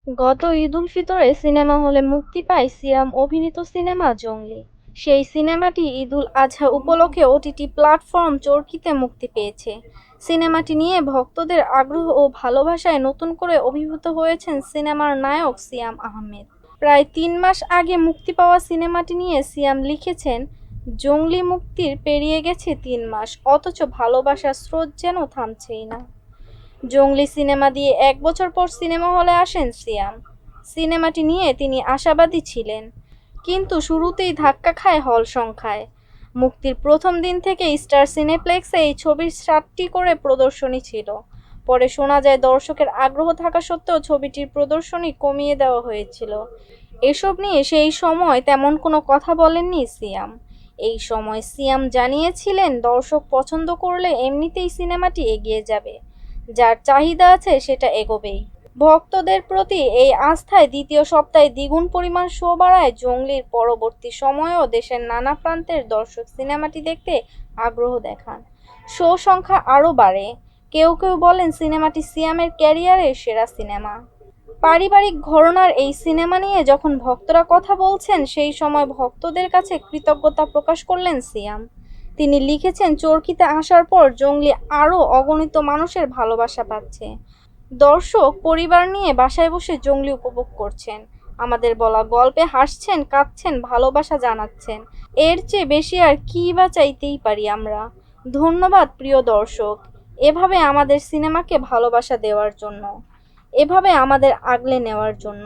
গত ঈদ-উল ফিতরে সিনেমা হলে মুক্তি পায় সিয়াম অভিনীত সিনেমা জঙ্গলি। সেই সিনেমাটি ঈদ-উল আজহা উপলক্ষে ওটিটি প্ল্যাটফর্ম চরকিতে মুক্তি পেয়েছে। সিনেমাটি নিয়ে ভক্তদের আগ্রহ ও ভালোবাসায় নতুন করে অভিভূত হয়েছেন সিনেমার নায়ক সিয়াম আহমেদ। প্রায় ৩ মাস আগে মুক্তি পাওয়া সিনেমাটি নিয়ে সিয়াম লিখেছেন, জঙ্গলি মুক্তির পেরিয়ে গেছে ৩ মাস, অথচ ভালোবাসার স্রোত যেন থামছেই না। জঙ্গলি সিনেমা দিয়ে ১ বছর পর সিনেমা হলে আসেন সিয়াম। সিনেমাটি নিয়ে তিনি আশাবাদী ছিলেন, কিন্তু শুরুতেই ধাক্কা খায় হল সংখ্যায়। মুক্তির প্রথম দিন থেকে স্টার সিনেপ্লেক্সে এই ছবির ৭টি করে প্রদর্শনী ছিল। পরে শোনা যায় দর্শকের আগ্রহ থাকা সত্ত্বেও ছবিটির প্রদর্শনী কমিয়ে দেওয়া হয়েছিল। এসব নিয়ে সেই সময় তেমন কোনো কথা বলেননি সিয়াম। এই সময় সিয়াম জানিয়েছিলেন, দর্শক পছন্দ করলে এমনিতেই সিনেমাটি এগিয়ে যাবে। যার চাহিদা আছে সেটা এগোবেই। ভক্তদের প্রতি এই আস্থায় দ্বিতীয় সপ্তাহে দ্বিগুণ পরিমাণ শো বাড়ায় জঙ্গলির পরবর্তী সময়েও দেশের নানা প্রান্তের দর্শক সিনেমাটি দেখতে আগ্রহ দেখান। শো সংখ্যা আরও বাড়ে। কেউ কেউ বলেন সিনেমাটি সিয়ামের ক্যারিয়ারের সেরা সিনেমা। পারিবারিক ঘরানার এই সিনেমা নিয়ে যখন ভক্তরা কথা বলছেন, সেই সময় ভক্তদের কাছে কৃতজ্ঞতা প্রকাশ করলেন সিয়াম। তিনি লিখেছেন, চরকিতে আসার পর জঙ্গলি আরও অগণিত মানুষের ভালোবাসা পাচ্ছে। দর্শক পরিবার নিয়ে বাসায় বসে জঙ্গলি উপভোগ করছেন। আমাদের বলা গল্পে হাসছেন, কাঁদছেন, ভালোবাসা জানাচ্ছেন। এর চেয়ে বেশি আর কী বা চাইতেই পারি আমরা। ধন্যবাদ প্রিয় দর্শক, এভাবে আমাদের সিনেমাকে ভালোবাসা দেওয়ার জন্য, এভাবে আমাদের আগলে নেওয়ার জন্য।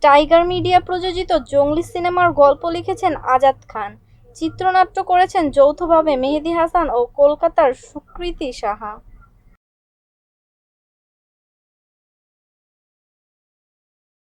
টাইগার মিডিয়া প্রযোজিত জঙ্গলি সিনেমার গল্প লিখেছেন আজাদ খান। চিত্রনাট্য করেছেন যৌথভাবে মেহেদী হাসান ও কলকাতার সুকৃতি সাহা।